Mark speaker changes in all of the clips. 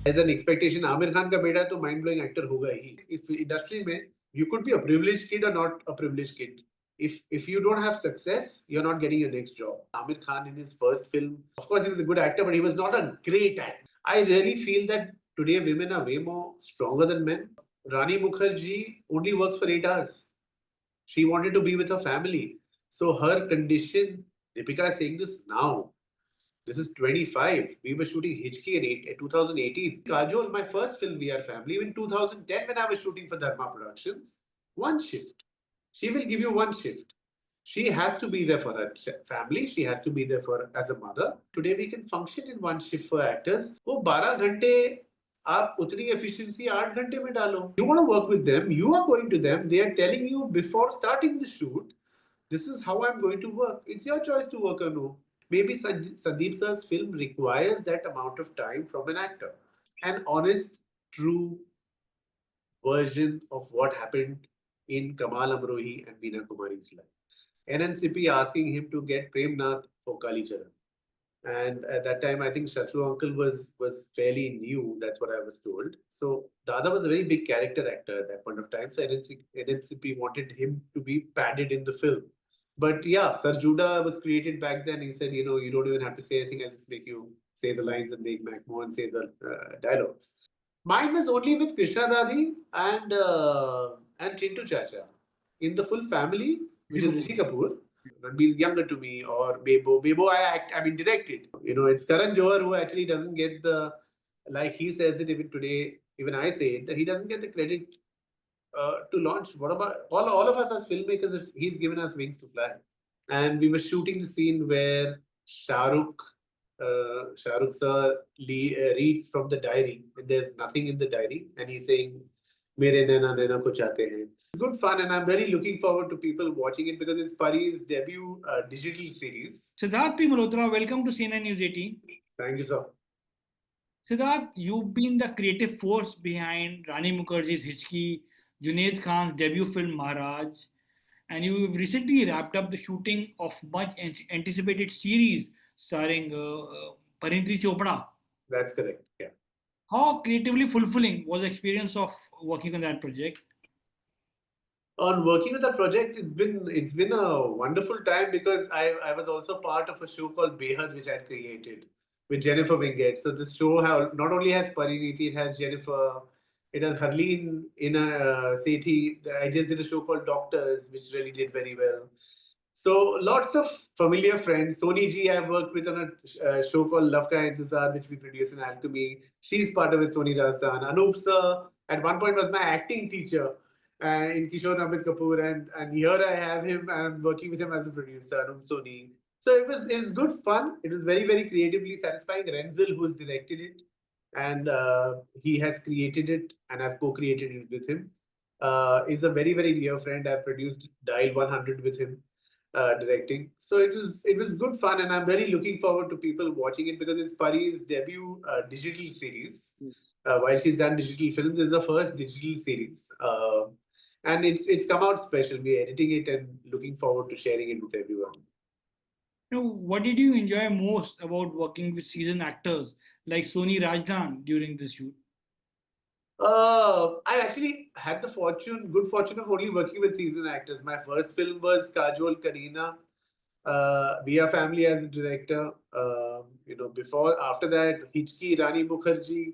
Speaker 1: As an expectation, Amir Khan का बेटा तो mind blowing actor होगा ही. If industry में you could be a privileged kid or not a privileged kid. If you don't have success, you're not getting your next job. Amir Khan in his first film, of course, he was a good actor, but he was not a great actor. I really feel that today women are way more stronger than men. Rani Mukherjee only works for 8 hours. She wanted to be with her family. So her condition, Deepika is saying this now. This is 25. We were shooting Hichki in 2018. Kajol, my first film, We Are Family, in 2010 when I was shooting for Dharma Productions, one shift. She will give you one shift. She has to be there for her family. She has to be there for as a mother. Today we can function in one shift for actors. वो 12 घंटे आप उतनी efficiency 8 घंटे में डालो. You want to work with them. You are going to them. They are telling you before starting the shoot, this is how I'm going to work. It's your choice to work or no. Maybe Sandeep sir's film requires that amount of time from an actor. An honest, true version of what happened in Kamal Amrohi and Veena Kumari's life. NNCP asking him to get Premnath for Kali Charan. And at that time, I think Shatru Uncle was fairly new. That's what I was told. So Dada was a very big character actor at that point of time. So NNCP wanted him to be padded in the film. But yeah, Sir Judah was created back then. He said, you know, you don't even have to say anything. I'll just make you say the lines and make McMahon say the dialogues. Mine was only with Krishna Dadi and Chintu Chacha. In the full family, which is Rishi Kapoor, Ranbir is younger to me, or Bebo. Bebo, I mean, directed. You know, it's Karan Johar who actually doesn't get the, like he says it even today, even I say it, that he doesn't get the credit to launch. What about all of us as filmmakers? If he's given us wings to fly, and we were shooting the scene where Shah Rukh sir reads from the diary, and there's nothing in the diary, and he's saying, "Mere naina naina ko chahte hain." It's good fun, and I'm really looking forward to people watching it because it's Pari's debut digital series.
Speaker 2: Siddharth P Malhotra, welcome to CNN News 18.
Speaker 1: Thank you, sir.
Speaker 2: Siddharth, you've been the creative force behind Rani Mukherjee's Hichki, Junaid Khan's debut film Maharaj, and you've recently wrapped up the shooting of much anticipated series starring Parineeti Chopra.
Speaker 1: That's correct. Yeah.
Speaker 2: How creatively fulfilling was the experience of working on that project?
Speaker 1: On working with that project, it's been a wonderful time because I was also part of a show called Behad, which I created with Jennifer Winget. So this show not only has Parineeti, it has Jennifer, it has Harleen in a Sethi. I just did a show called Doctors, which really did very well. So lots of familiar friends. Soni ji I've worked with on a show called Love Ka Intezar, which we produce in Alchemy. She's part of it, Soni Rajasthan. Anup sir at one point was my acting teacher in Kishore Ranbir Kapoor, and here I have him and I'm working with him as a producer, Anup Soni. So it was good fun. It was very, very creatively satisfying. Renzel, who has directed it, and he has created it, and I've co-created it with him, is a very, very dear friend. I've produced Dial 100 with him. Directing. So it was good fun, and I'm really looking forward to people watching it because it's Pari's debut digital series. While she's done digital films, it's the first digital series, and it's come out special. We're editing it and looking forward to sharing it with everyone.
Speaker 2: You know, what did you enjoy most about working with seasoned actors like Soni Rajasthan during the shoot?
Speaker 1: I actually had the good fortune of only working with seasoned actors. My first film was Kajol Kareena. We Are Family as a director. After that, Hichki, Rani Mukherjee,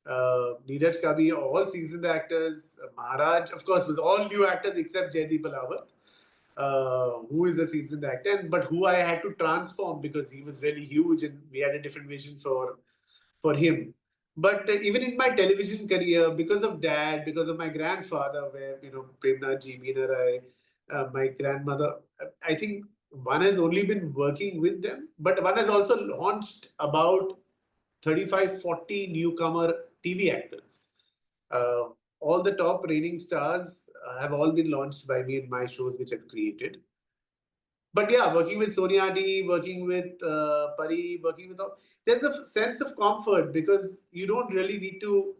Speaker 1: Neeraj Kabi, all seasoned actors. Maharaj, of course, was all new actors except Jaideep Alawat, who is a seasoned actor, but who I had to transform because he was really huge and we had a different vision for him. But even in my television career, because of dad, because of my grandfather, where, Premnath ji, Meena Rai, my grandmother, I think one has only been working with them, but one has also launched about 35, 40 newcomer TV actors. All the top reigning stars have all been launched by me in my shows, which I've created. But yeah, working with Sonia D, working with Pari, there's a sense of comfort because you don't really need to,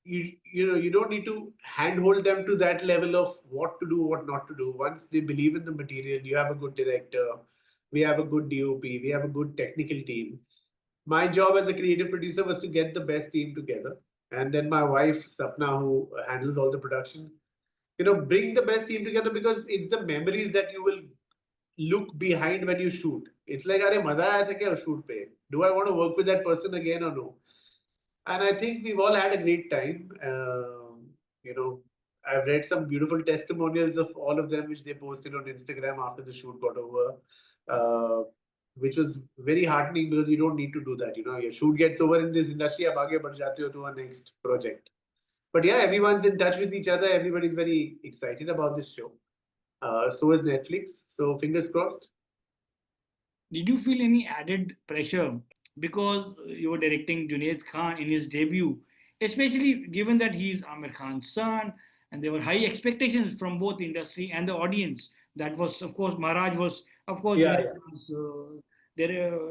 Speaker 1: you don't need to handhold them to that level of what to do, what not to do. Once they believe in the material, you have a good director, we have a good DOP, we have a good technical team. My job as a creative producer was to get the best team together. And then my wife, Sapna, who handles all the production, bring the best team together because it's the memories that you will look behind when you shoot. It's like, "Arey, maza aaya tha kya shoot pe? Do I want to work with that person again or no?" And I think we've all had a great time. You know, I've read some beautiful testimonials of all of them, which they posted on Instagram after the shoot got over, which was very heartening because you don't need to do that. Your shoot gets over in this industry, ab aage badh jate ho to our next project. But yeah, everyone's in touch with each other. Everybody's very excited about this show. So is Netflix. So fingers crossed.
Speaker 2: Did you feel any added pressure because you were directing Junaid Khan in his debut, especially given that he's Amir Khan's son, and there were high expectations from both the industry and the audience. That was, of course, Maharaj was, of course,
Speaker 1: Yeah,
Speaker 2: Junaid Khan's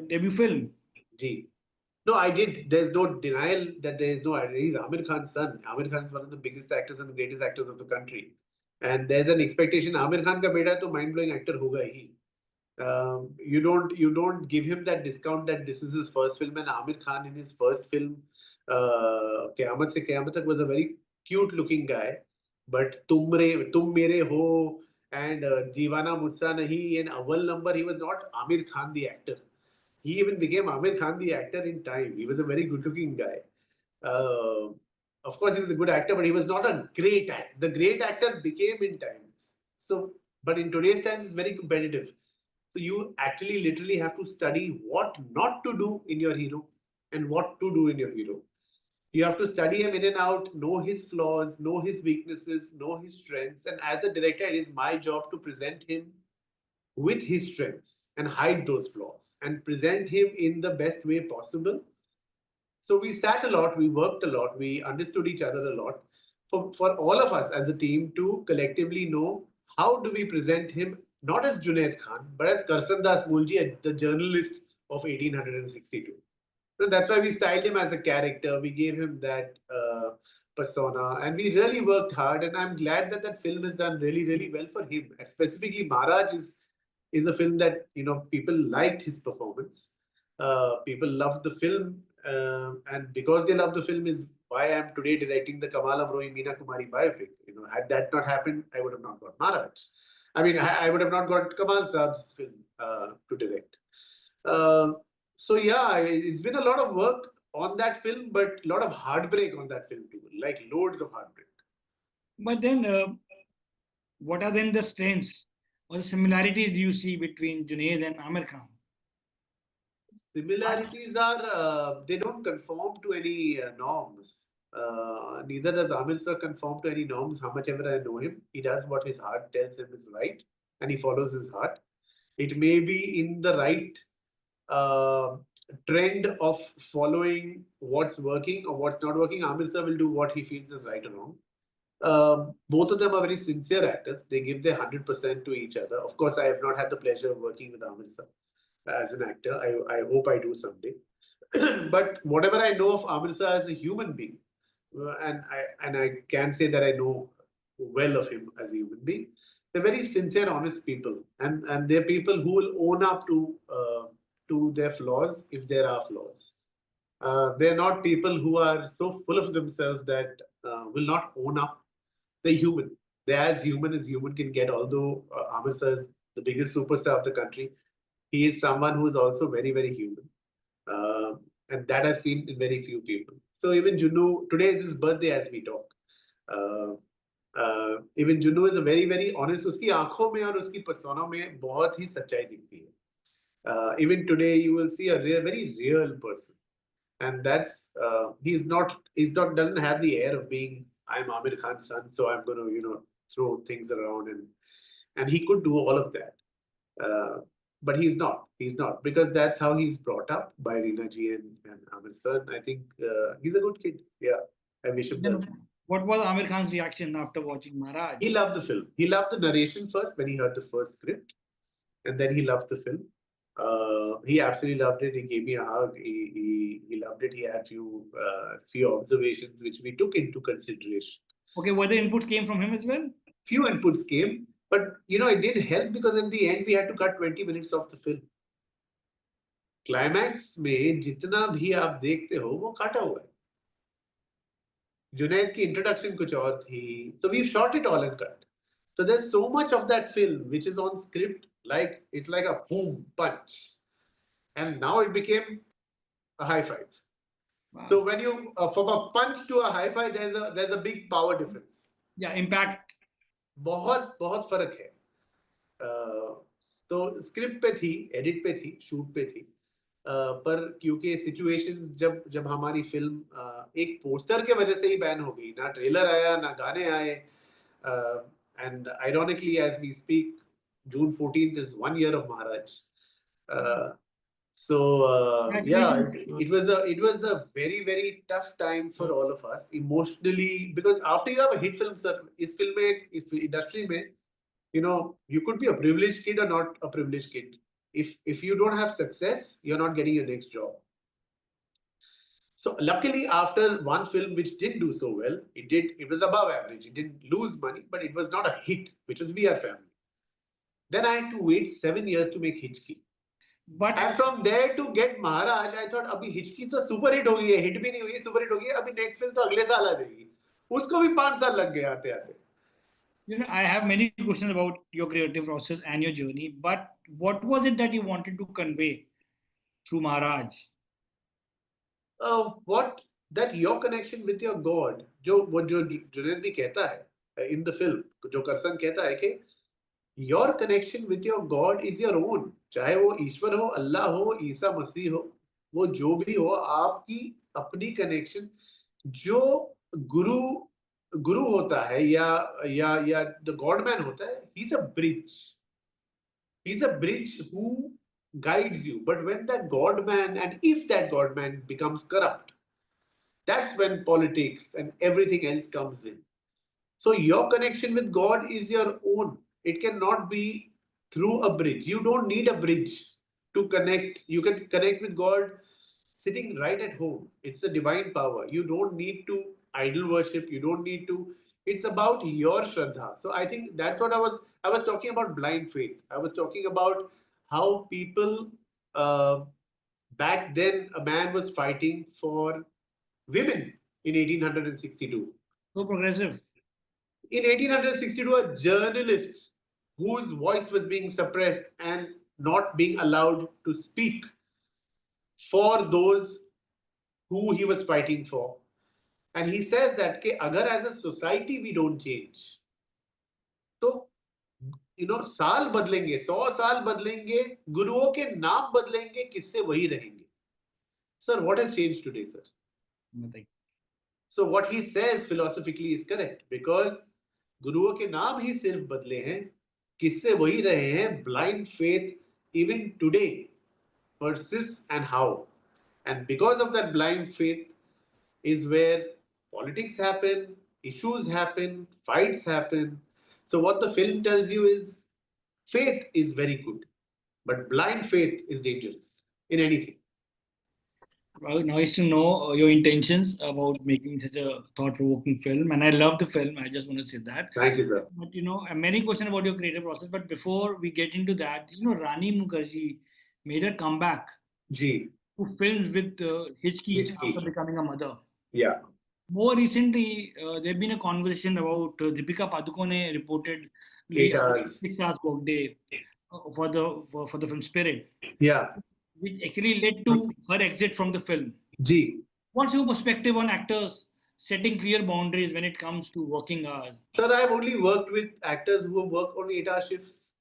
Speaker 2: debut film.
Speaker 1: Gee. No, I did. There's no denial that there is no idea. He's Amir Khan's son. Amir Khan is one of the biggest actors and the greatest actors of the country. And there's an expectation. Amir Khan ka beta to mind-blowing actor hoga hi. You don't give him that discount that this is his first film. And Amir Khan in his first film, Qiyaamat Se Qiyaamat Tak, was a very cute-looking guy. But Tum Mere Ho and Deewana Mujhse Nahi in Awal Number, he was not Amir Khan the actor. He even became Amir Khan the actor in time. He was a very good-looking guy. Uh, of course, he was a good actor, but he was not a great actor. The great actor became in time. So, but in today's times, it's very competitive. So you actually literally have to study what not to do in your hero and what to do in your hero. You have to study him in and out, know his flaws, know his weaknesses, know his strengths. And as a director, it is my job to present him with his strengths and hide those flaws and present him in the best way possible. So we sat a lot, we worked a lot, we understood each other a lot for all of us as a team to collectively know how do we present him not as Junaid Khan, but as Karsan Das Mulji, the journalist of 1862. So that's why we styled him as a character. We gave him that persona, and we really worked hard. And I'm glad that that film has done really, really well for him. And specifically, Maharaj is a film that people liked his performance. People loved the film, and because they loved the film is why I'm today directing the Kamal Amrohi Meena Kumari biopic. Had that not happened, I would have not got Maharaj. I mean, I would have not got Kamal Saab's film to direct. So yeah, it's been a lot of work on that film, but a lot of heartbreak on that film too, like loads of heartbreak.
Speaker 2: But then, what are then the strengths or the similarities do you see between Junaid and Amir Khan?
Speaker 1: Similarities are they don't conform to any norms. Neither does Amir sir conform to any norms. How much ever I know him, he does what his heart tells him is right, and he follows his heart. It may be in the right trend of following what's working or what's not working. Amir sir will do what he feels is right or wrong. Both of them are very sincere actors. They give their 100% to each other. Of course, I have not had the pleasure of working with Amir sir as an actor. I hope I do someday. But whatever I know of Amir sir as a human being, and I can say that I know well of him as a human being. They're very sincere, honest people, and they're people who will own up to their flaws if there are flaws. They're not people who are so full of themselves that will not own up. They're human. They're as human can get. Although Amir sir is the biggest superstar of the country, he is someone who is also very, very human. And that I've seen in very few people. So even Junu, today is his birthday as we talk. Even Junu is a very, very honest. उसकी आंखों में और उसकी persona में बहुत ही सच्चाई दिखती है. Even today, you will see a very real person, and that's doesn't have the air of being I'm Amir Khan's son, so I'm going to throw things around, and he could do all of that. But he's not. He's not, because that's how he's brought up by Reena ji and Amir sir. I think he's a good kid. Yeah, I wish him well.
Speaker 2: What was Amir Khan's reaction after watching Maharaj?
Speaker 1: He loved the film. He loved the narration first when he heard the first script, and then he loved the film. He absolutely loved it. He gave me a hug. He loved it. He had few observations which we took into consideration.
Speaker 2: Okay, were the inputs came from him as well?
Speaker 1: Few inputs came, but it did help because in the end we had to cut 20 minutes of the film. Climax में जितना भी आप देखते हो वो काटा हुआ है. जुनैद की इंट्रोडक्शन कुछ और थी, so we've shot it all and cut. So there's so much of that film which is on script, like it's like a boom punch, and now it became a high five.
Speaker 2: Wow.
Speaker 1: So when you from a punch to a high five, there's a big power difference.
Speaker 2: Yeah, impact.
Speaker 1: बहुत बहुत फर्क है. तो script पे थी, edit पे थी, shoot पे थी, पर क्योंकि सिचुएशंस जब हमारी फिल्म एक पोस्टर के वजह से ही बैन हो गई, ना ट्रेलर आया ना गाने आए, and ironically as we speak June 14th is 1 year of Maharaj. So yeah, it was a very tough time for all of us emotionally, because after you have a hit film, sir, इस film में, इस industry में, you know, you could be a privileged kid or not a privileged kid. If you don't have success, you're not getting your next job. So luckily, after one film which didn't do so well, it was above average. It didn't lose money, but it was not a hit, which was We Are Family. Then I had to wait 7 years to make Hichki. And from there to get Maharaj, I thought अभी हिचकी तो super hit हो गई है, hit भी नहीं हुई, super hit हो गई है, अभी नेक्स्ट फिल्म तो अगले साल आ जाएगी, उसको भी 5 साल लग गए आते आते.
Speaker 2: You know, I have many questions about your creative process and your journey, but what was it that you wanted to convey through Maharaj?
Speaker 1: What that your connection with your God, जो जुनैद भी कहता है in the film, जो करसन कहता है कि your connection with your God is your own. चाहे वो ईश्वर हो, अल्लाह हो, ईसा मसीह हो, वो जो भी हो, आपकी अपनी कनेक्शन. जो गुरु होता है या द गॉडमैन होता है, he's a bridge. He's a bridge who guides you. But when that godman, and if that godman becomes corrupt, that's when politics and everything else comes in. So your connection with God is your own. It cannot be through a bridge. You don't need a bridge to connect. You can connect with God sitting right at home. It's a divine power. You don't need to idol worship. You don't need to. It's about your Shraddha. So I think that's what I was talking about, blind faith. I was talking about how people back then, a man was fighting for women in 1862.
Speaker 2: So progressive.
Speaker 1: In 1862, a journalist whose voice was being suppressed and not being allowed to speak for those who he was fighting for. And he says that agar as a society we don't change, तो साल बदलेंगे, 100 साल बदलेंगे, गुरुओं के नाम बदलेंगे, किससे वही रहेंगे. Sir, what has changed today, sir?
Speaker 2: Nothing.
Speaker 1: So what he says philosophically is correct, because गुरुओं के नाम ही सिर्फ बदले हैं, किससे वही रहे हैं. Blind faith even today persists, and how? And because of that blind faith is where politics happen, issues happen, fights happen. So what the film tells you is faith is very good, but blind faith is dangerous in anything.
Speaker 2: Well, nice to know your intentions about making such a thought-provoking film, and I love the film. I just want to say that.
Speaker 1: Thank you, sir.
Speaker 2: But many questions about your creative process. But before we get into that, Rani Mukherjee made a comeback
Speaker 1: Ji.
Speaker 2: to films with Hichki after becoming a mother.
Speaker 1: Yeah.
Speaker 2: More recently, there's been a conversation about Deepika Padukone reported
Speaker 1: 8 hours.
Speaker 2: 6 hours workday for the film Spirit.
Speaker 1: Yeah.
Speaker 2: Which actually led to her exit from the film.
Speaker 1: Ji.
Speaker 2: What's your perspective on actors setting clear boundaries when it comes to working hours?
Speaker 1: Sir, I've only worked with actors who have worked on 8-hour shifts.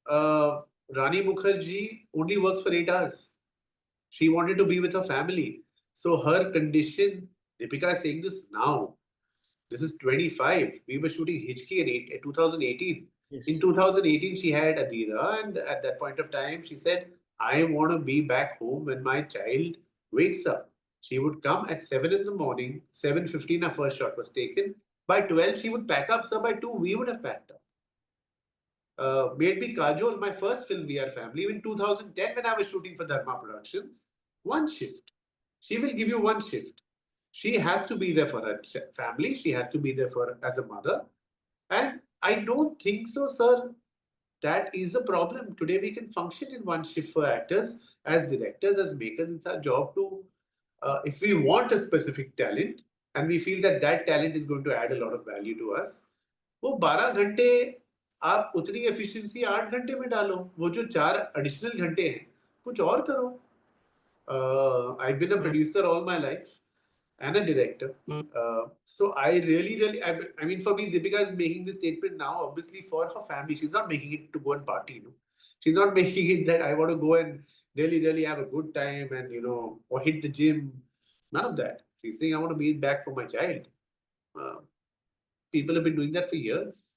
Speaker 1: Rani Mukherjee only works for 8 hours. She wanted to be with her family. So her condition, Deepika is saying this now. This is 25. We were shooting Hichki in 2018. Yes. In 2018, she had Adira, and at that point of time, she said, I want to be back home when my child wakes up. She would come at 7 in the morning, 7:15 her first shot was taken. By 12, she would pack up. So by 2, we would have packed up. Made me Kajol, my first film, We Are Family, in 2010 when I was shooting for Dharma Productions, 1 shift. She will give you 1 shift. She has to be there for her family. She has to be there for as a mother. And I don't think so, sir. that is a problem. Today we can function in one shift for actors, as directors, as makers. It's our job to, if we want a specific talent and we feel that that talent is going to add a lot of value to us, वो 12 घंटे आप उतनी efficiency 8 घंटे में डालो, वो जो 4 additional घंटे हैं कुछ और करो. I've been a producer all my life and a director. So I really, I mean, for me, Deepika is making this statement now, obviously for her family. She's not making it to go and party, you know. She's not making it that I want to go and really have a good time and, you know, or hit the gym. None of that. She's saying, I want to be back for my child. People have been doing that for years.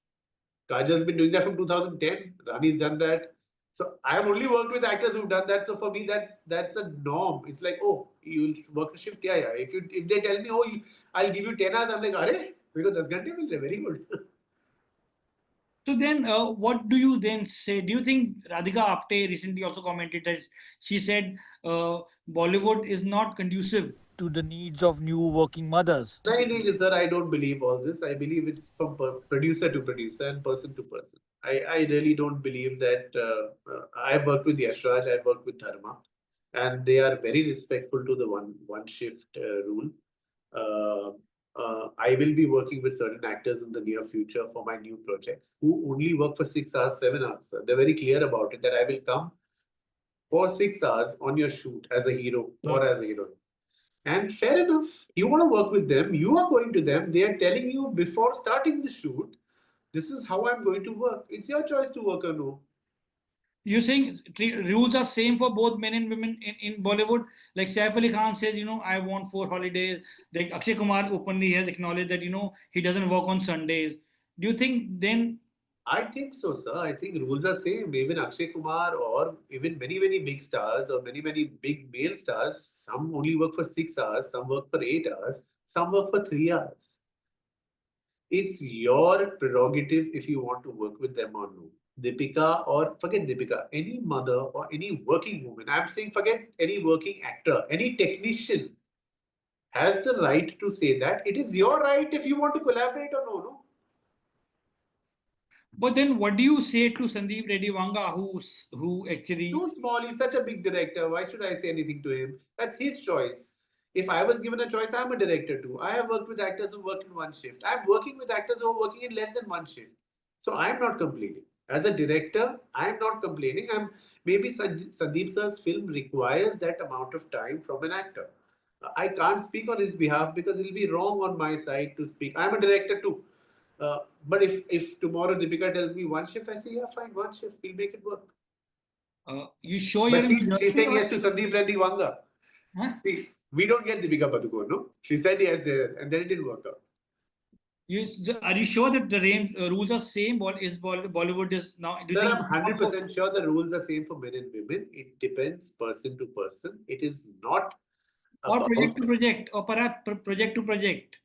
Speaker 1: Kajal's been doing that from 2010. Rani's done that. So I have only worked with actors who've done that. So for me, that's a norm. It's like, oh, you'll work a shift, yeah. If they tell me, oh, I'll give you 10 hours, I'm like, arey, because 10 घंटे मिल रहे, very good.
Speaker 2: So then, what do you then say? Do you think Radhika Apte recently also commented that she said Bollywood is not conducive to the needs of new working mothers?
Speaker 1: No, sir, I don't believe all this. I believe it's from producer to producer and person to person. I really don't believe that. I've worked with Yashraj, I've worked with Dharma, and they are very respectful to the one shift rule. I will be working with certain actors in the near future for my new projects who only work for 6 hours, 7 hours. Sir. They're very clear about it that I will come for 6 hours on your shoot as a hero or as a heroine. And fair enough, you want to work with them, you are going to them, they are telling you before starting the shoot, this is how I'm going to work. It's your choice to work or no.
Speaker 2: You're saying rules are same for both men and women in Bollywood? Like Saif Ali Khan says, you know, I want 4 holidays. Like Akshay Kumar openly has acknowledged that, you know, he doesn't work on Sundays. Do you think then?
Speaker 1: I think so, sir. I think rules are same. Even Akshay Kumar or even many big stars or many big male stars, some only work for 6 hours, some work for 8 hours, some work for 3 hours. It's your prerogative if you want to work with them or no. Deepika, or forget Deepika, any mother or any working woman, I'm saying forget any working actor, any technician has the right to say that. It is your right if you want to collaborate or no.
Speaker 2: But then what do you say to Sandeep Reddy Vanga, who actually...
Speaker 1: Too small, he's such a big director. Why should I say anything to him? That's his choice. If I was given a choice, I'm a director too. I have worked with actors who work in one shift. I'm working with actors who are working in less than one shift. So I'm not complaining. As a director, I'm not complaining. Maybe Sandeep sir's film requires that amount of time from an actor. I can't speak on his behalf because it'll be wrong on my side to speak. I'm a director too. But if tomorrow Deepika tells me one shift, I say, yeah, fine, one shift, we'll make it work.
Speaker 2: You sure
Speaker 1: but she's saying yes to Sandeep Reddy Vanga.
Speaker 2: Huh?
Speaker 1: See, we don't get Deepika Padukone, no? She said yes there, and then it didn't work out.
Speaker 2: Are you sure that the rules are same? Bollywood is now?
Speaker 1: Sir, I'm 100% sure the rules are same for men and women. It depends person to person. It is not
Speaker 2: or project to project, or perhaps project to project.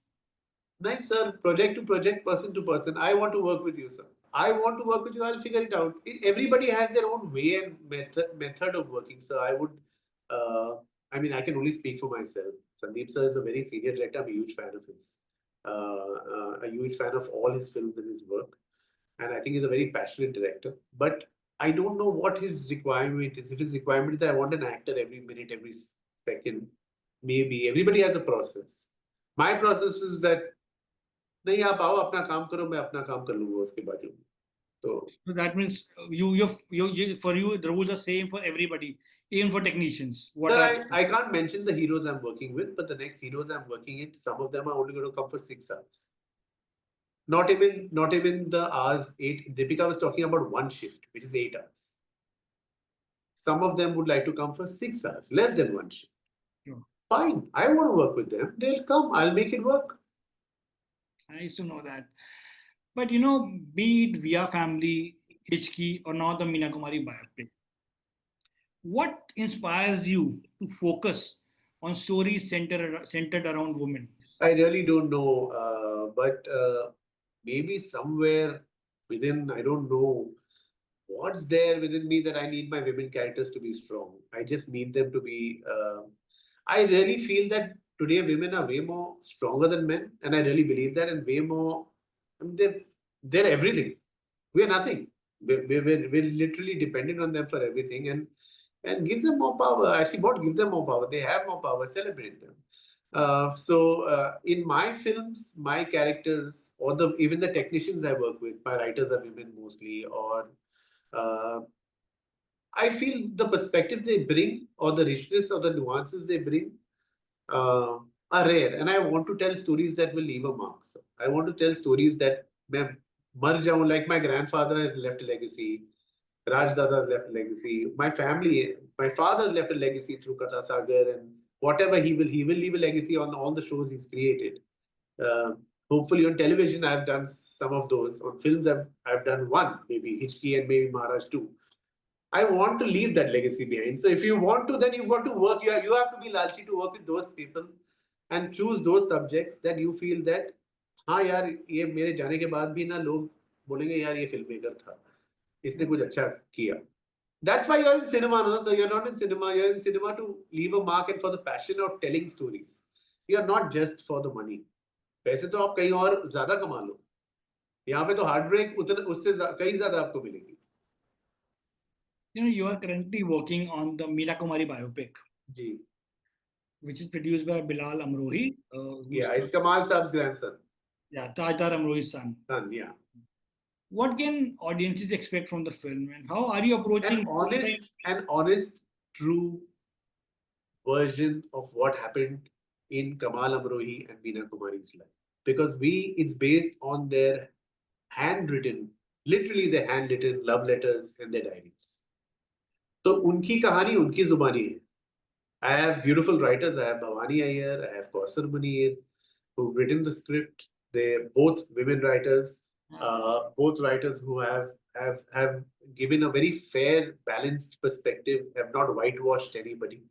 Speaker 1: Nice, sir. Project to project, person to person. I want to work with you, sir. I want to work with you. I'll figure it out. Everybody has their own way and method of working, sir. I mean, I can only speak for myself. Sandeep sir is a very senior director. I'm a huge fan of his. A huge fan of all his films and his work. And I think he's a very passionate director. But I don't know what his requirement is. If his requirement is that I want an actor every minute, every second, maybe. Everybody has a process. My process is that नहीं आप आओ अपना काम करो मैं अपना काम कर लूंगा उसके बाजू में
Speaker 2: So that means for you the rules are same for everybody, even for technicians.
Speaker 1: I can't mention the heroes I'm working with, but the next heroes I'm working in, some of them are only going to come for 6 hours. Not even the hours 8. Deepika was talking about one shift, which is 8 hours. Some of them would like to come for 6 hours, less than one shift.
Speaker 2: Sure.
Speaker 1: Fine, I want to work with them. They'll come. I'll make it work.
Speaker 2: I used to know that. But you know, be it Via Family, Hichki, or now the Meena Kumari biopic, what inspires you to focus on stories centered around women?
Speaker 1: I really don't know, but maybe somewhere within, I don't know what's there within me that I need my women characters to be strong. I just need them to be. I really feel that today women are way more stronger than men, and I really believe that, and way more. I mean, they're everything. We are nothing. We're literally dependent on them for everything, and give them more power. Actually, not give them more power. They have more power. Celebrate them. In my films, my characters or even the technicians I work with, my writers are women mostly, or uh, I feel the perspective they bring or the richness or the nuances they bring uh, are rare. And I want to tell stories that will leave a mark. So I want to tell stories that मैं मर जाऊं, like my grandfather has left a legacy, Raj Dada has left a legacy, my family, my father has left a legacy through Katha Sagar, and whatever he will leave a legacy on all the shows he's created. Uh, Hopefully on television I've done some of those. On films I've done one, maybe Hitchki and maybe Maharaj too. I want to leave that legacy behind. So if you want to, then you've got to work. You have to be lalchi to work with those people and choose those subjects that you feel that हाँ यार ये मेरे जाने के बाद भी ना लोग बोलेंगे यार ये फिल्म मेकर था, इसने कुछ अच्छा किया. That's why you're in cinema, no? So you're not in cinema. You're in cinema to leave a mark and for the passion of telling stories. You're not just for the money. पैसे तो आप कहीं और ज्यादा कमा लो. यहाँ पे तो हार्ट ब्रेक उतने उससे कहीं ज्यादा आपको मिलेगी.
Speaker 2: You are currently working on the Meena Kumari biopic,
Speaker 1: ji.
Speaker 2: which is produced by Bilal Amrohi,
Speaker 1: Yeah, it's Kamal Saab's grandson.
Speaker 2: Tajdar Amrohi's son.
Speaker 1: Yeah.
Speaker 2: What can audiences expect from the film, and how are you approaching
Speaker 1: An honest, true version of what happened in Kamal Amrohi and Meena Kumari's life? Because it's based on their handwritten, literally their handwritten love letters and their diaries. So unki kahani, unki zubani hai. I have beautiful writers. I have Bhavani Iyer, I have Kausar Munir, who've written the script. They're both women writers, both writers who have given a very fair, balanced perspective, have not whitewashed anybody.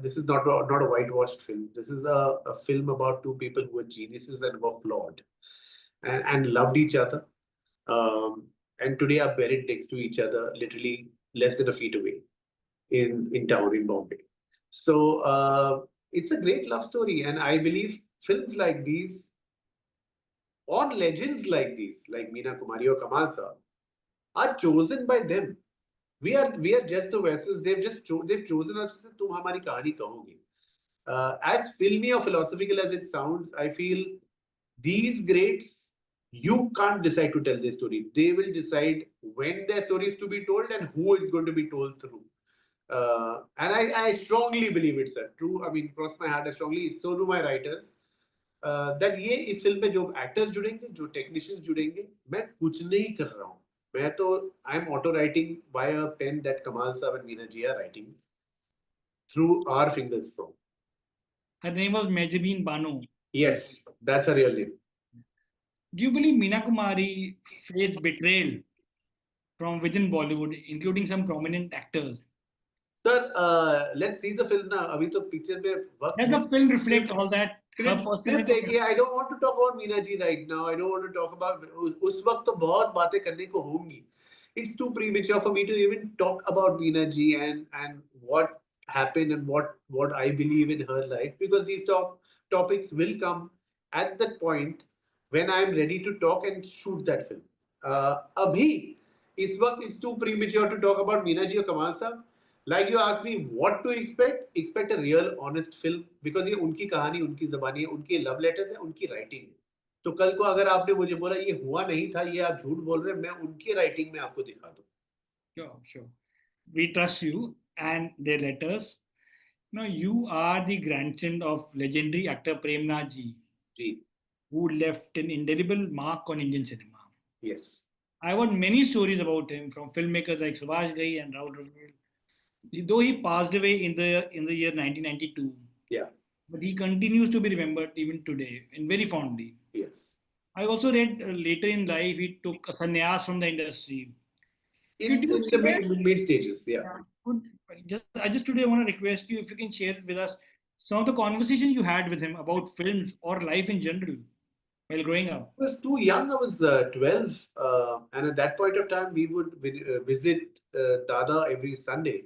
Speaker 1: This is not a whitewashed film. This is a film about two people who are geniuses and were flawed and loved each other. And today are buried next to each other, literally less than a feet away in town in Bombay. So it's a great love story, and I believe films like these, on legends like these, like Meena Kumari or Kamal Saab, are chosen by them. We are just the vessels. They've chosen us to say, "तुम हमारी कहानी कहोगे." As filmy or philosophical as it sounds, I feel these greats, you can't decide to tell their story. They will decide when their story is to be told and who is going to be told through. And I strongly believe it's true. I mean, cross my heart, I strongly, so do my writers. That ये इस film में जो actors जुड़ेंगे, जो technicians जुड़ेंगे, मैं कुछ नहीं कर रहा हूँ. मैं तो I am auto writing by a pen that Kamal Sahab and Meena ji are writing through our fingers from.
Speaker 2: Her name was Mejabeen Banu.
Speaker 1: Yes, that's her real name.
Speaker 2: Do you believe Meena Kumari faced betrayal from within Bollywood, including some prominent actors?
Speaker 1: Sir, let's see the film now. अभी तो picture में वक्त.
Speaker 2: Does the film reflect all that?
Speaker 1: सिर्फ देखिए, I don't want to talk about Meena ji right now. I don't want to talk about उस वक्त तो बहुत बातें करने को होंगी. It's too premature for me to even talk about Meena ji and what happened and what I believe in her life, because these topics will come at that point when I'm ready to talk and shoot that film. अभी इस वक्त it's too premature to talk about Meena ji or Kamal Saab. Like you asked me what to expect a real honest film, because ये उनकी कहानी, उनकी ज़बानी है, उनके love letters है, उनकी राइटिंग है. तो कल को अगर आपने मुझे बोला ये हुआ नहीं था, ये आप झूठ बोल रहे हैं, मैं उनकी राइटिंग में आपको दिखा दूं.
Speaker 2: Sure. We trust you and their letters. Now, you are the grandson of legendary actor Premnath ji, who left an indelible mark on Indian cinema.
Speaker 1: Yes.
Speaker 2: I've heard many stories about him from filmmakers like Subhash Ghai and Rahul Dravid. Though he passed away in the year 1992,
Speaker 1: Yeah.
Speaker 2: but he continues to be remembered even today and very fondly.
Speaker 1: Yes.
Speaker 2: I also read later in life he took a sannyas from the industry.
Speaker 1: In the mid stages, yeah.
Speaker 2: I just today want to request you if you can share with us some of the conversations you had with him about films or life in general while growing up.
Speaker 1: I was too young. I was 12, and at that point of time, we would visit Dada every Sunday.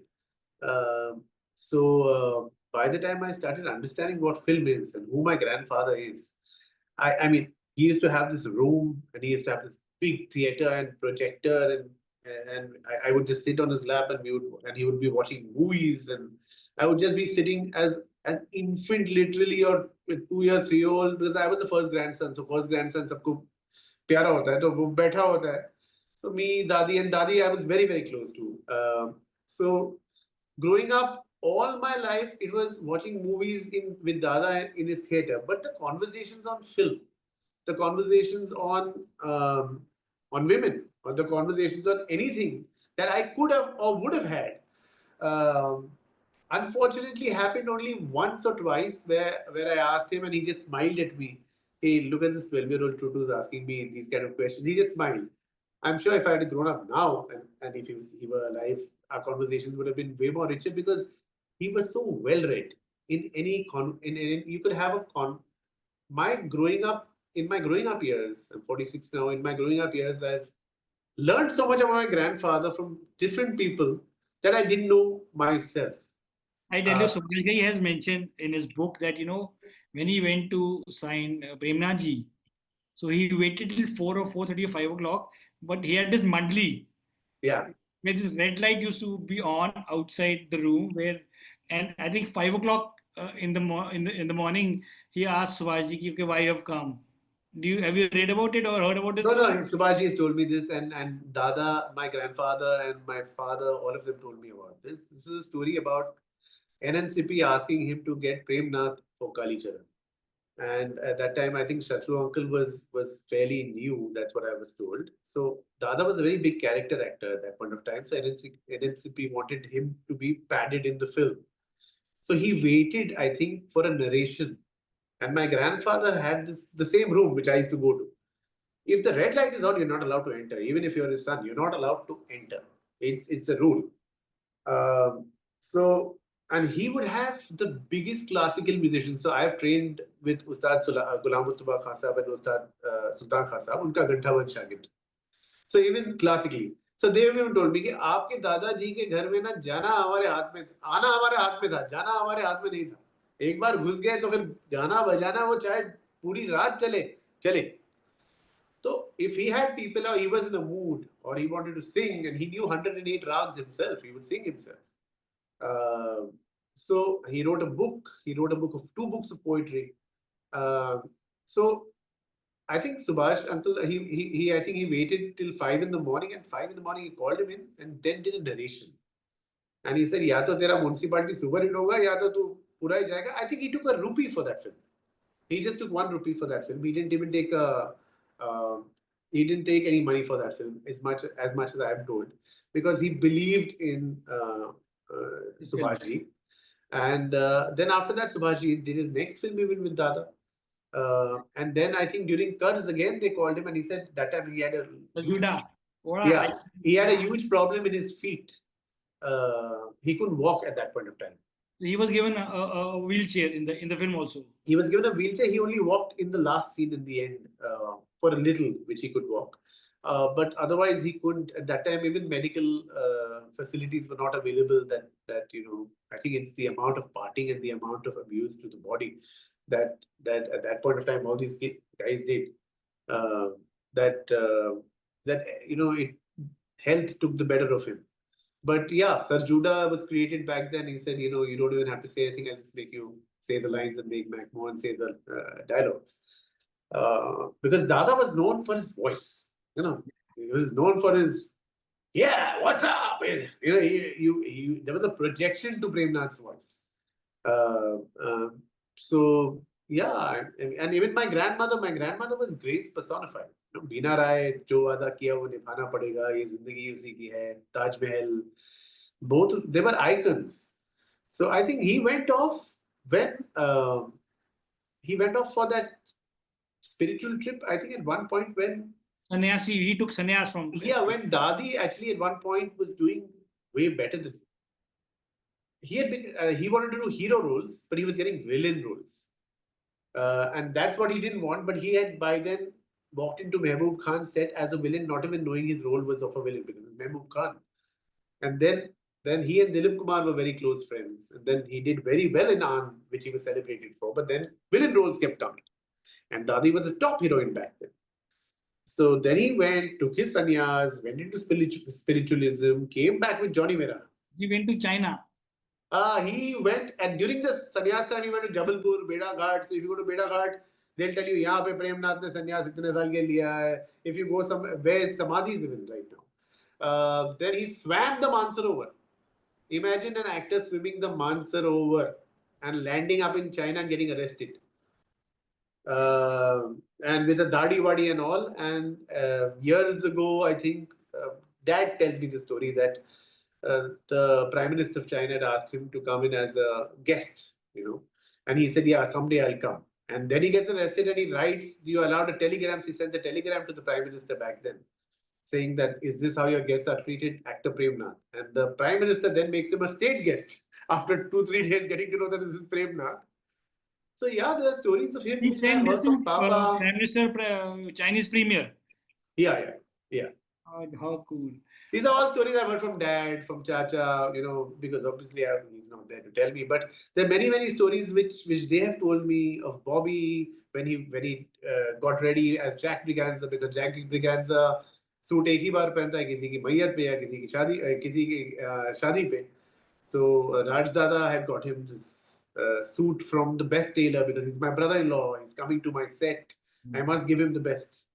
Speaker 1: So by the time I started understanding what film is and who my grandfather is, I mean, he used to have this room and he used to have this big theater and projector, and and I would just sit on his lap, and he would be watching movies, and I would just be sitting as an infant, literally, or 2 years, 3 year old, because I was the first grandson. So first grandson सबको प्यारा होता है, तो वो बैठा होता है. So me, Dadi, I was very, very close to. So growing up, all my life, it was watching movies with Dada in his theater. But the conversations on film, the conversations on women, or the conversations on anything that I could have or would have had, um, unfortunately happened only once or twice, where I asked him and he just smiled at me. Hey, look at this 12-year-old Tutu is asking me these kind of questions. He just smiled. I'm sure if I had grown up now, and if he were alive, our conversations would have been way more richer, because he was so well read. In any you could have a my growing up in my growing up years. I'm 46 now. In my growing up years, I've learned so much about my grandfather from different people that I didn't know myself.
Speaker 2: I tell you, Subhash has mentioned in his book that, when he went to sign Premnath, so he waited till 4 or 4:30 or 5 o'clock, but he had this mandali.
Speaker 1: Yeah.
Speaker 2: Where this red light used to be on outside the room, and I think 5 o'clock in the morning, he asked Subhash ki, okay, why you have come? Have you read about it or heard about this?
Speaker 1: No, Subhash has told me this, and Dada, my grandfather, and my father, all of them told me about this. This is a story about NNCP asking him to get Premnath for Kali Charan. And at that time, I think Shatru uncle was fairly new. That's what I was told. So Dada was a very big character actor at that point of time. So NNCP wanted him to be padded in the film. So he waited, I think, for a narration. And my grandfather had the same room which I used to go to. If the red light is on, you're not allowed to enter. Even if you're his son, you're not allowed to enter. It's a rule. And he would have the biggest classical musicians. So I have trained with Ustad Ghulam Mustafa Khan Sahab and Ustad Sultan Khan Sahab, unka Ganthavan Shagird. So even classically. So they even told me कि आपके दादाजी के घर में ना जाना हमारे हाथ में, आना हमारे हाथ में था, जाना हमारे हाथ में नहीं था. एक बार घुस गए तो फिर गाना बजाना वो चाहे पूरी रात चले. So if he had people, or he was in a mood, or he wanted to sing, and he knew 108 rags himself, he would sing himself. So he wrote a book. He wrote a book of 2 books of poetry. So I think Subhash uncle, I think he waited till 5 in the morning. At 5 in the morning, he called him in and then did a narration. And he said, "Ya to tera municipality super hit hoga, ya to tu pura hi jayega." I think he took a rupee for that film. He just took 1 rupee for that film. He didn't even take he didn't take any money for that film, as much as I am told, because he believed in Subhash. And then after that, Subhash did his next film even with Dada. And then I think during Kurz again, they called him, and he said that time he had he had a huge problem in his feet. He couldn't walk at that point of time.
Speaker 2: He was given a wheelchair in the film also.
Speaker 1: He was given a wheelchair. He only walked in the last scene in the end for a little, which he could walk. But otherwise, he couldn't. At that time, even medical facilities were not available. That I think it's the amount of partying and the amount of abuse to the body that at that point of time all these guys did. Health took the better of him. But yeah, Sir Judah was created back then. He said, you don't even have to say anything. I'll just make you say the lines and make Mac Mohan say the dialogues. Because Dada was known for his voice. He was known for his, yeah, what's up? There was a projection to Premnath's voice. So yeah, and even my grandmother was grace personified. Beena Rai, jo wada kiya wo nibhana padega, ye zindagi usi ki hai, Taj Mahal, both they were icons. So I think he went off when he went off for that spiritual trip. I think at one point when
Speaker 2: Sannyasi, he took sannyas from.
Speaker 1: Yeah, when Dadi actually at one point was doing way better than him. He had been he wanted to do hero roles, but he was getting villain roles. And that's what he didn't want, but he had by then walked into Mehboob Khan's set as a villain, not even knowing his role was of a villain, because it was Mehboob Khan. And then he and Dilip Kumar were very close friends. And then he did very well in Aan, which he was celebrated for. But then villain roles kept coming. And Dadi was a top heroine back then. So then he went, took his sannyas, went into spiritualism, came back with Johnny Vera.
Speaker 2: He went to China.
Speaker 1: He went, and during the sannyas time, he went to Jabalpur, Beda Ghat. So if you go to Beda Ghat, they'll tell you, यहाँ पे प्रेमनाथ ने संन्यास इतने साल के लिया है. If you go where is Samadhi is even right now. Then he swam the Mansarovar. Imagine an actor swimming the Mansarovar and landing up in China and getting arrested. And with a dadi wadi and all. And years ago, I think Dad tells me the story that the Prime Minister of China had asked him to come in as a guest, and he said, yeah, someday I'll come. And then he gets arrested and he writes, you allowed a telegram. He sends a telegram to the Prime Minister back then, saying that, is this how your guests are treated? Actor Premnath. And the Prime Minister then makes him a state guest after 2-3 days getting to know that this is Premnath. So yeah, there are stories of him.
Speaker 2: He sent this to Prime Minister, Chinese Premier.
Speaker 1: Yeah.
Speaker 2: How cool.
Speaker 1: These are all stories I've heard from Dad, from Chacha, because obviously he's not there to tell me. But there are many, many stories which they have told me of Bobby when he got ready as Jack Briganza, because Jack Briganza suit एक ही बार पहनता है किसी की मैयत पे या किसी की शादी पे. So Raj Dada had got him this suit from the best tailor because he's my brother-in-law. He's coming to my set. I must give him the best.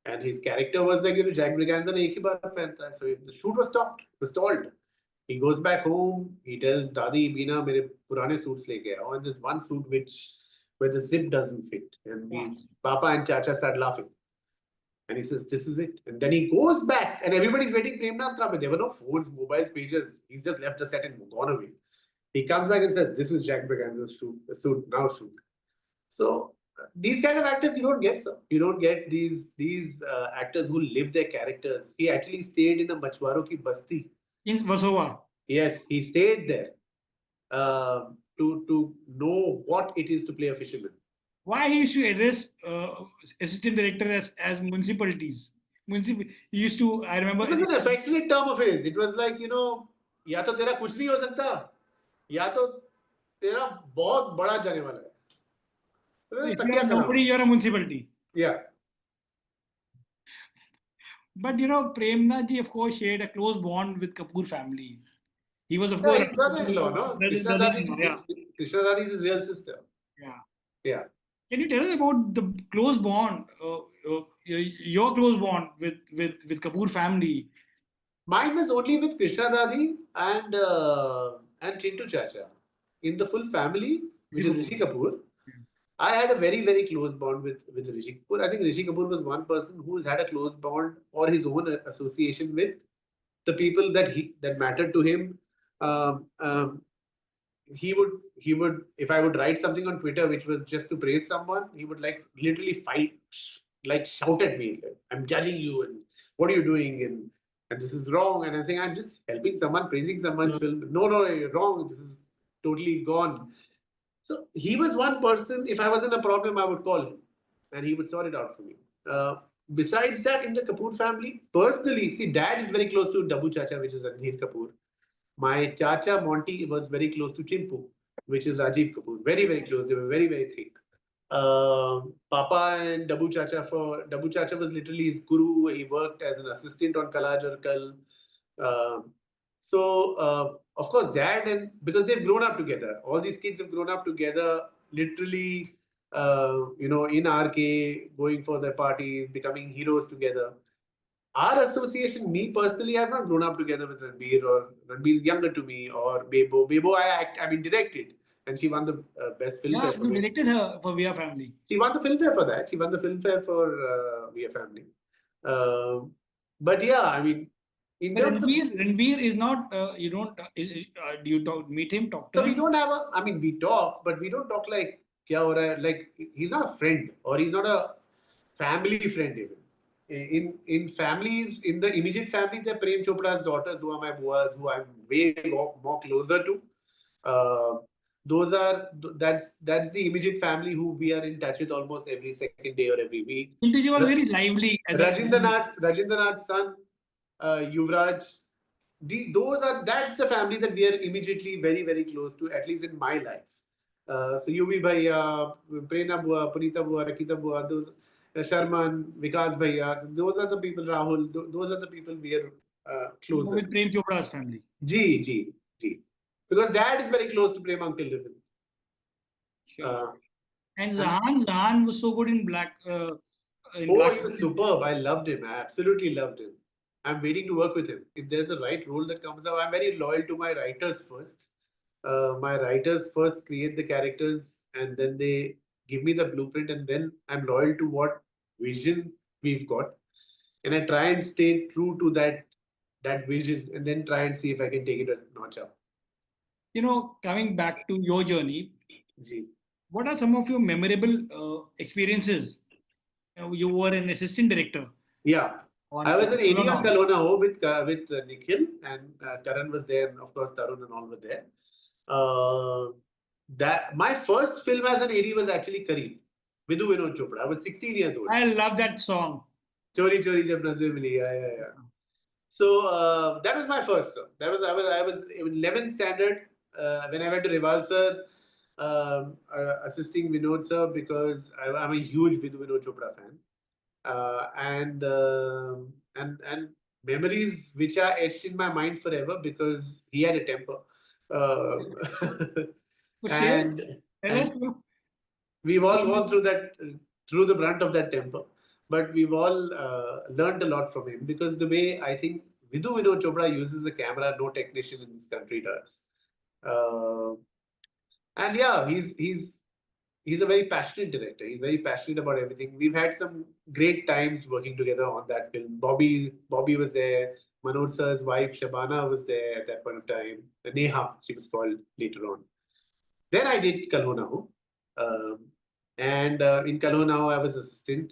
Speaker 1: And his character was like, Jack Briganza ne ek hi baar pehanta hai. So the shoot was stopped, was stalled. He goes back home. He tells Dadi, Beena, mere purane suits leke aao. And there's one suit where the zip doesn't fit. And these Papa and Chacha start laughing. And he says, this is it. And then he goes back and everybody's waiting for Premnath come. There were no phones, mobiles, pages. He's just left the set and gone away. He comes back and says, this is Jack Briganza's suit, now shoot. So these kind of actors you don't get, sir. You don't get these actors who live their characters. He actually stayed in a Machwaro ki basti.
Speaker 2: In Versova.
Speaker 1: Yes, he stayed there to know what it is to play a fisherman.
Speaker 2: Why he used to address assistant director as municipalities? He used to, I remember.
Speaker 1: It was an affectionate term of his. It was like, या तो तेरा कुछ नहीं हो सकता, या तो तेरा बहुत बड़ा जाने वाला है.
Speaker 2: If you are nobody, you're a municipality.
Speaker 1: Yeah.
Speaker 2: But Premnath ji, of course, shared a close bond with Kapoor family. He was, of course,
Speaker 1: his brother-in-law, no? Krishna Dadi is his real sister. Yeah.
Speaker 2: Can you tell us about the close bond, your close bond with Kapoor family?
Speaker 1: Mine was only with Krishna Dadi and Chintu Chacha. In the full family, which is Rishi Kapoor, I had a very, very close bond with Rishi Kapoor. I think Rishi Kapoor was one person who's had a close bond or his own association with the people that mattered to him. He would, if I would write something on Twitter which was just to praise someone, he would literally fight, shout at me, I'm judging you and what are you doing and this is wrong. And I'm saying, I'm just helping someone, praising someone's film. No, you're wrong. This is totally gone. So he was one person, if I was in a problem, I would call him and he would sort it out for me. Besides that, in the Kapoor family, personally, see, Dad is very close to Dabu Chacha, which is Ranbir Kapoor. My Chacha Monty was very close to Chimpu, which is Rajiv Kapoor. Very, very close. They were very, very thick. Papa and Dabu Chacha was literally his guru. He worked as an assistant on Kala Jarkal. Of course, Dad, and because they've grown up together, all these kids have grown up together, literally, in RK, going for their parties, becoming heroes together. Our association, me personally, I have not grown up together with Ranbir, or Ranbir is younger to me, or Bebo. Bebo, I directed, and she won the best film.
Speaker 2: Yeah, you directed her for We Are Family.
Speaker 1: She won the Filmfare for that. She won the Filmfare for We Are Family. But yeah, I mean, in terms
Speaker 2: Ranbir is not. Do you meet him, talk to him?
Speaker 1: We don't have we talk, but we don't talk like kya ho raha hai? Like he's not a friend, or he's not a family friend even. In families, in the immediate family, they're Prem Chopra's daughters, who are my buas, who I'm way more closer to. That's the immediate family who we are in touch with almost every second day or every week.
Speaker 2: Chintu was very lively.
Speaker 1: Rajendranath's son, Yuvraj. That's the family that we are immediately very, very close to, at least in my life. So Yuvi Bhaiya, Prerna Bua, Punita Bua, Rakita Bua, those. Sharman, Vikas Bhaiya. Those are the people, Rahul. Those are the people we are closer
Speaker 2: With
Speaker 1: to.
Speaker 2: Prem Chopra's family.
Speaker 1: G. Because dad is very close to Prem Uncle Livin.
Speaker 2: Sure. And Zahan was so good in Black.
Speaker 1: He was superb. I loved him. I absolutely loved him. I'm waiting to work with him. If there's a right role that comes up, I'm very loyal to my writers first. My writers first create the characters and then they give me the blueprint, and then I'm loyal to what vision we've got. And I try and stay true to that vision and then try and see if I can take it a notch up.
Speaker 2: Coming back to your journey,
Speaker 1: Ji.
Speaker 2: what are some of your memorable experiences? You were an assistant director.
Speaker 1: Yeah. I was an AD on Kalona Ho with Nikhil, and Karan was there, and of course Tarun and all were there. That my first film as an AD was actually Kareem, Vidhu Vinod Chopra. I was 16 years old.
Speaker 2: I love that song.
Speaker 1: Chori Chori Jab Nazar Mili. Yeah. So that was my first film. I was in 11th standard when I went to Rival sir, assisting Vinod sir, because I'm a huge Vidhu Vinod Chopra fan. And memories which are etched in my mind forever because he had a temper. And we've all gone through the brunt of that temper, but we've all learned a lot from him, because the way I think Vidhu Vinod Chopra uses a camera, no technician in this country does. And yeah, he's a very passionate director. He's very passionate about everything. We've had some great times working together on that film. Bobby was there. Manoj sir's wife Shabana was there at that point of time. Neha, she was called later on. Then I did Kalona Ho. And in Kalona Ho, I was assistant.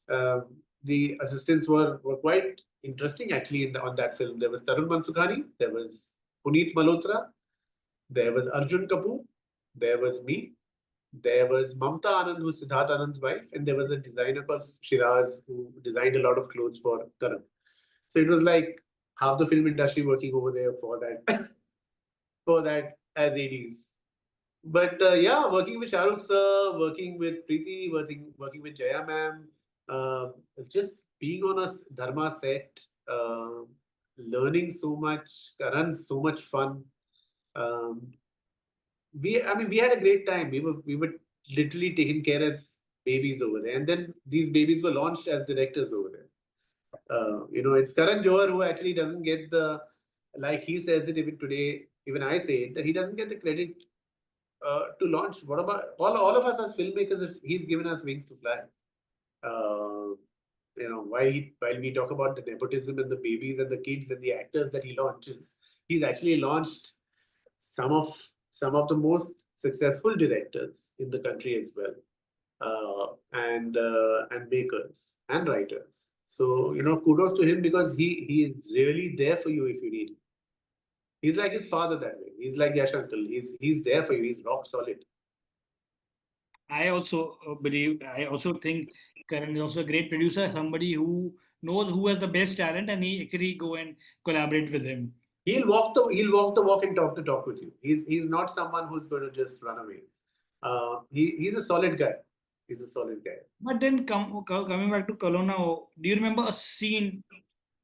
Speaker 1: The assistants were quite interesting actually on that film. There was Tarun Mansukhani, there was Puneet Malhotra, there was Arjun Kapoor, there was me. There was Mamta Anand, who's Siddharth Anand's wife, and there was a designer called Shiraz who designed a lot of clothes for Karan. So it was like half the film industry working over there for that as ADs. But yeah, working with Shah Rukh sir, working with Preeti, working with Jaya ma'am, just being on a Dharma set, learning so much, Karan, so much fun. We had a great time. We were literally taken care as babies over there, and then these babies were launched as directors over there. It's Karan Johar who actually doesn't get the, like he says it even today, even I say it, that he doesn't get the credit to launch. What about all of us as filmmakers? If he's given us wings to fly, while we talk about the nepotism and the babies and the kids and the actors that he launches, he's actually launched some of the most successful directors in the country as well, and makers and writers. So kudos to him, because he is really there for you if you need him. He's like his father that way. He's like Yash uncle. He's there for you. He's rock solid.
Speaker 2: I also think Karan is also a great producer, somebody who knows who has the best talent, and he actually go and collaborate with him.
Speaker 1: He'll walk the walk and talk the talk with you. He's not someone who's going to just run away. He's a solid guy. He's a solid guy.
Speaker 2: But then coming back to Kalona, do you remember a scene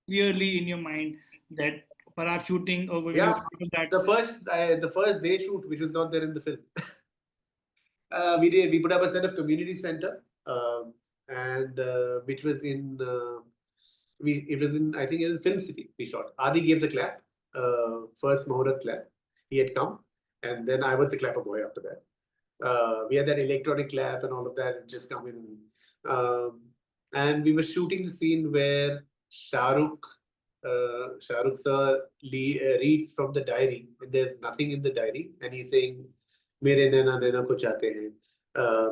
Speaker 2: clearly in your mind that perhaps shooting over
Speaker 1: that? The first day shoot, which was not there in the film. We put up a set of community center, and which was in I think in Film City. We shot. Adi gave the clap. First Maharaj clap. He had come, and then I was the clapper boy after that. We had that electronic clap and all of that just come in. And we were shooting the scene where Shah Rukh sir reads from the diary, and there's nothing in the diary, and he's saying, "Mere naina naina ko chahte hain,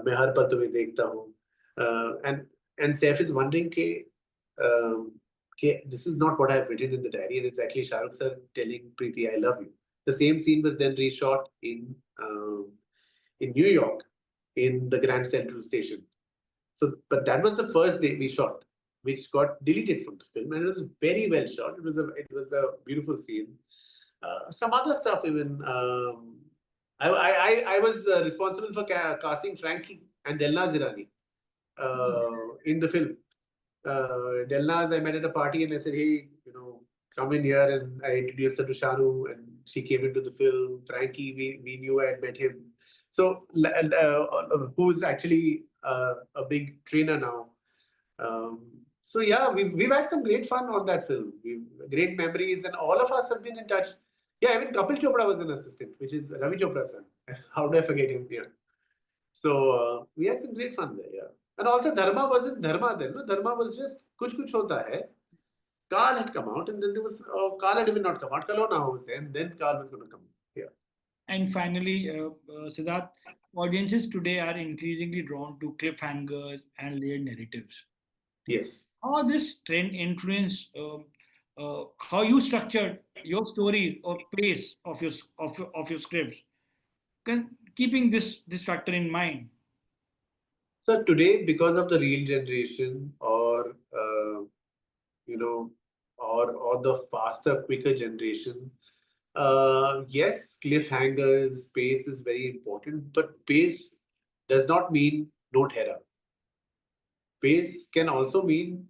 Speaker 1: main har pal tumhe dekhta hu," and Saif is wondering this is not what I have written in the diary, and it's actually Shah Rukh sir telling Preeti, "I love you." The same scene was then reshot in New York, in the Grand Central Station. So, but that was the first day we shot, which got deleted from the film, and it was very well shot. It was a beautiful scene. Some other stuff even. I was responsible for casting Frankie and Delna Zirani. in the film. Delnaz, I met at a party and I said, hey, come in here, and I introduced her to Shanu, and she came into the film. Frankie, we knew, I had met him. So, who's actually a big trainer now. So yeah, we've had some great fun on that film. Great memories, and all of us have been in touch. Yeah, even Kapil Chopra was an assistant, which is Ravi Chopra's son. How do I forget him? Yeah. So we had some great fun there. Yeah. And also Dharma wasn't Dharma then. No? Dharma was just Kuch Hota Hai. Carl had come out, and then there was Carl had even not come out. Kalona was there, and then Carl was going to come. Yeah.
Speaker 2: And finally, Siddharth, audiences today are increasingly drawn to cliffhangers and layered narratives.
Speaker 1: Yes.
Speaker 2: How this trend influence how you structured your stories or pace of your scripts, keeping this factor in mind?
Speaker 1: So today, because of the real generation, or or the faster, quicker generation, yes, cliffhangers, pace is very important, but pace does not mean no terror. Pace can also mean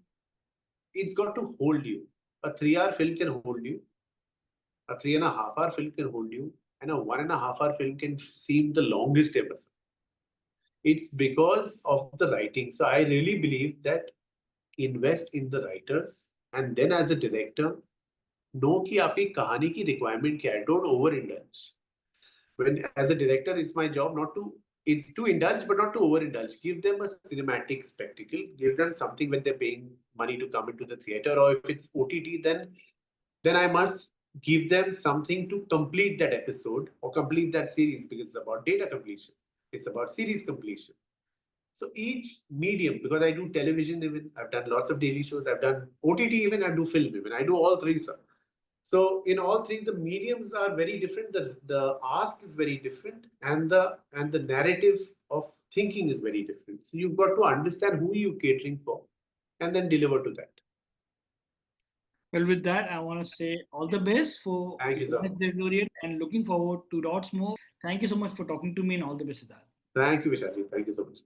Speaker 1: it's got to hold you. A 3 hour film can hold you. A 3.5 hour film can hold you, and a 1.5 hour film can seem the longest ever. It's because of the writing. So I really believe that invest in the writers, and then as a director, know कि आपकी कहानी की requirement क्या है. Don't overindulge. When as a director, it's my job not to. It's to indulge, but not to overindulge. Give them a cinematic spectacle. Give them something when they're paying money to come into the theater, or if it's OTT, then I must give them something to complete that episode or complete that series, because it's about data completion. It's about series completion. So each medium, because I do television even, I've done lots of daily shows, I've done OTT even, I do film even, I do all three, sir. So in all three, the mediums are very different. The ask is very different, and the narrative of thinking is very different. So you've got to understand who you're catering for, and then deliver to that.
Speaker 2: Well, with that, I want to say all the best for
Speaker 1: Thank you, sir.
Speaker 2: the laureate, and looking forward to lots more. Thank you so much for talking to me, and all the best, Siddharth.
Speaker 1: Thank you, Vishal. Thank you so much.